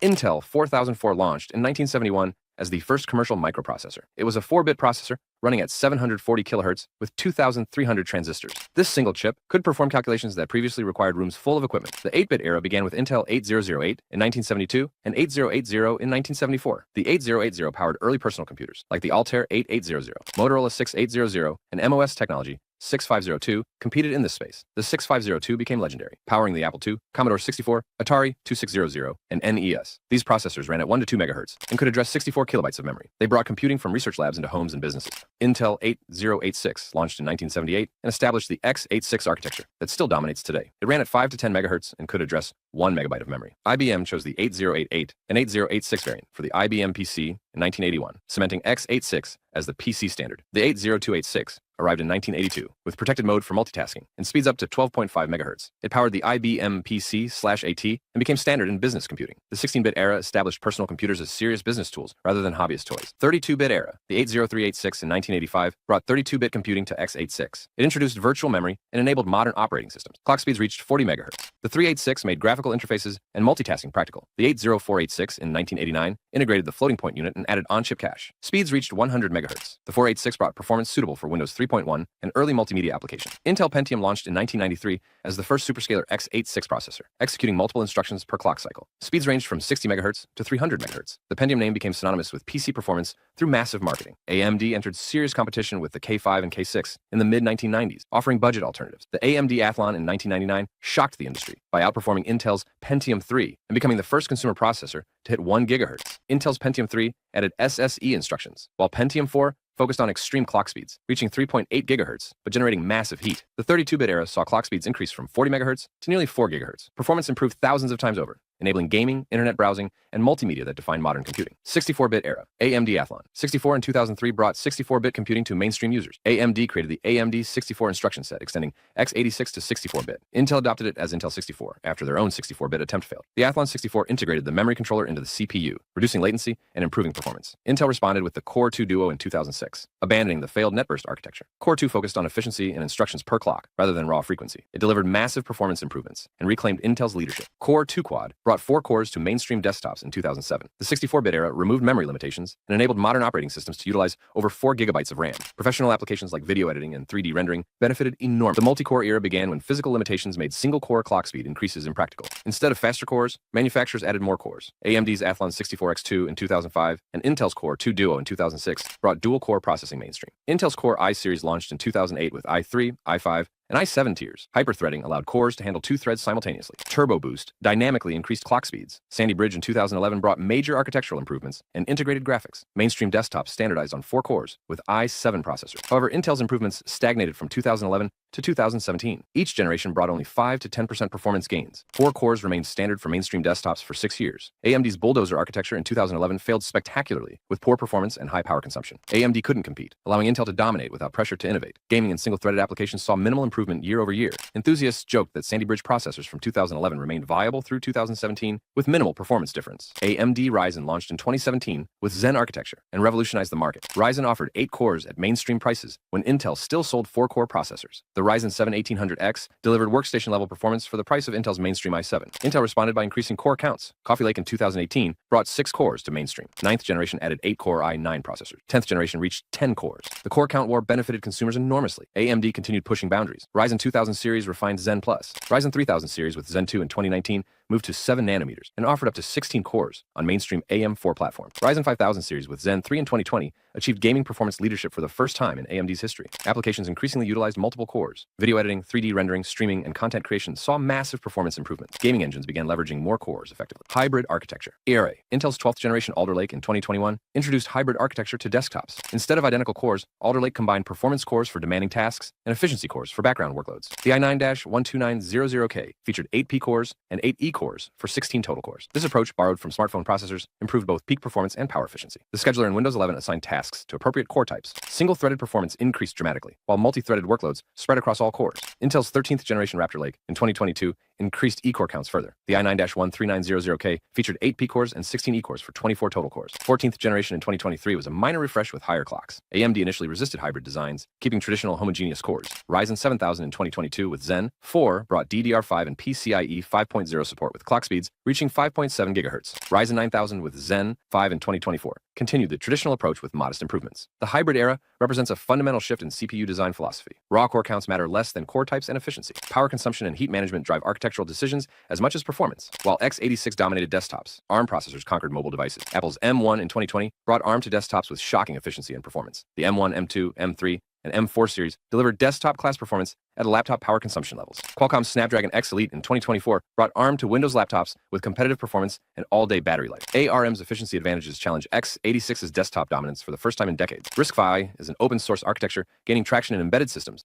Intel 4004 launched in 1971 as the first commercial microprocessor. It was a 4-bit processor running at 740 kHz with 2,300 transistors. This single chip could perform calculations that previously required rooms full of equipment. The 8-bit era began with Intel 8008 in 1972 and 8080 in 1974. The 8080 powered early personal computers like the Altair 8800, Motorola 6800, and MOS Technology 6502 competed in this space. The 6502 became legendary, powering the Apple II, Commodore 64, Atari 2600, and NES. These processors ran at 1 to 2 MHz and could address 64 kilobytes of memory. They brought computing from research labs into homes and businesses. Intel 8086 launched in 1978 and established the x86 architecture that still dominates today. It ran at 5 to 10 MHz and could address 1 megabyte of memory. IBM chose the 8088 and 8086 variant for the IBM PC in 1981, cementing x86 as the PC standard. The 80286 arrived in 1982 with protected mode for multitasking and speeds up to 12.5 MHz. It powered the IBM PC/AT and became standard in business computing. The 16-bit era established personal computers as serious business tools rather than hobbyist toys. 32-bit era, the 80386 in 1985 brought 32-bit computing to x86. It introduced virtual memory and enabled modern operating systems. Clock speeds reached 40 MHz. The 386 made graphical interfaces and multitasking practical. The 80486 in 1989 integrated the floating point unit and added on-chip cache. Speeds reached 100 MHz. The 486 brought performance suitable for Windows 3.1 and early multimedia applications. Intel Pentium launched in 1993 as the first superscalar x86 processor, executing multiple instructions per clock cycle. Speeds ranged from 60 MHz to 300 MHz. The Pentium name became synonymous with PC performance through massive marketing. AMD entered serious competition with the K5 and K6 in the mid-1990s, offering budget alternatives. The AMD Athlon in 1999 shocked the industry by outperforming Intel's Pentium 3 and becoming the first consumer processor to hit 1 GHz. Intel's Pentium 3 added SSE instructions, while Pentium 4 focused on extreme clock speeds, reaching 3.8 GHz, but generating massive heat. The 32-bit era saw clock speeds increase from 40 MHz to nearly 4 GHz. Performance improved thousands of times over, enabling gaming, internet browsing, and multimedia that defined modern computing. 64-bit era, AMD Athlon. 64 in 2003 brought 64-bit computing to mainstream users. AMD created the AMD 64 instruction set, extending x86 to 64-bit. Intel adopted it as Intel 64, after their own 64-bit attempt failed. The Athlon 64 integrated the memory controller into the CPU, reducing latency and improving performance. Intel responded with the Core 2 Duo in 2006, abandoning the failed NetBurst architecture. Core 2 focused on efficiency and instructions per clock, rather than raw frequency. It delivered massive performance improvements and reclaimed Intel's leadership. Core 2 Quad brought 4 cores to mainstream desktops in 2007. The 64-bit era removed memory limitations and enabled modern operating systems to utilize over 4 gigabytes of RAM. Professional applications like video editing and 3D rendering benefited enormously. The multi-core era began when physical limitations made single-core clock speed increases impractical. Instead of faster cores, manufacturers added more cores. AMD's Athlon 64X2 in 2005 and Intel's Core 2 Duo in 2006 brought dual-core processing mainstream. Intel's Core i series launched in 2008 with i3, i5, and i7 tiers. Hyperthreading allowed cores to handle 2 threads simultaneously. Turbo Boost dynamically increased clock speeds. Sandy Bridge in 2011 brought major architectural improvements and integrated graphics. Mainstream desktops standardized on 4 cores with i7 processors. However, Intel's improvements stagnated from 2011 to 2017. Each generation brought only 5 to 10% performance gains. 4 cores remained standard for mainstream desktops for 6 years. AMD's Bulldozer architecture in 2011 failed spectacularly with poor performance and high power consumption. AMD couldn't compete, allowing Intel to dominate without pressure to innovate. Gaming and single-threaded applications saw minimal improvement year over year. Enthusiasts joked that Sandy Bridge processors from 2011 remained viable through 2017 with minimal performance difference. AMD Ryzen launched in 2017 with Zen architecture and revolutionized the market. Ryzen offered 8 cores at mainstream prices when Intel still sold 4-core processors. The Ryzen 7 1800X delivered workstation-level performance for the price of Intel's mainstream i7. Intel responded by increasing core counts. Coffee Lake in 2018 brought 6 cores to mainstream. 9th generation added 8-core i9 processors. 10th generation reached 10 cores. The core count war benefited consumers enormously. AMD continued pushing boundaries. Ryzen 2000 series refined Zen+. Ryzen 3000 series with Zen 2 in 2019 moved to 7 nanometers and offered up to 16 cores on mainstream AM4 platforms. Ryzen 5000 series with Zen 3 in 2020 achieved gaming performance leadership for the first time in AMD's history. Applications increasingly utilized multiple cores. Video editing, 3D rendering, streaming, and content creation saw massive performance improvements. Gaming engines began leveraging more cores effectively. Hybrid architecture. ERA, Intel's 12th generation Alder Lake in 2021 introduced hybrid architecture to desktops. Instead of identical cores, Alder Lake combined performance cores for demanding tasks and efficiency cores for background workloads. The i9-12900K featured 8 P cores and 8 E cores for 16 total cores. This approach, borrowed from smartphone processors, improved both peak performance and power efficiency. The scheduler in Windows 11 assigned tasks to appropriate core types. Single-threaded performance increased dramatically, while multi-threaded workloads spread across all cores. Intel's 13th generation Raptor Lake in 2022 increased E-core counts further. The i9-13900K featured 8 P-cores and 16 E-cores for 24 total cores. 14th generation in 2023 was a minor refresh with higher clocks. AMD initially resisted hybrid designs, keeping traditional homogeneous cores. Ryzen 7000 in 2022 with Zen 4 brought DDR5 and PCIe 5.0 support with clock speeds reaching 5.7 GHz. Ryzen 9000 with Zen 5 in 2024 continued the traditional approach with modest improvements. The hybrid era represents a fundamental shift in CPU design philosophy. Raw core counts matter less than core types and efficiency. Power consumption and heat management drive architectural decisions as much as performance. While x86 dominated desktops, ARM processors conquered mobile devices. Apple's M1 in 2020 brought ARM to desktops with shocking efficiency and performance. The M1, M2, M3, and M4 series delivered desktop-class performance at laptop power consumption levels. Qualcomm's Snapdragon X Elite in 2024 brought ARM to Windows laptops with competitive performance and all-day battery life. ARM's efficiency advantages challenge x86's desktop dominance for the first time in decades. RISC-V is an open-source architecture gaining traction in embedded systems,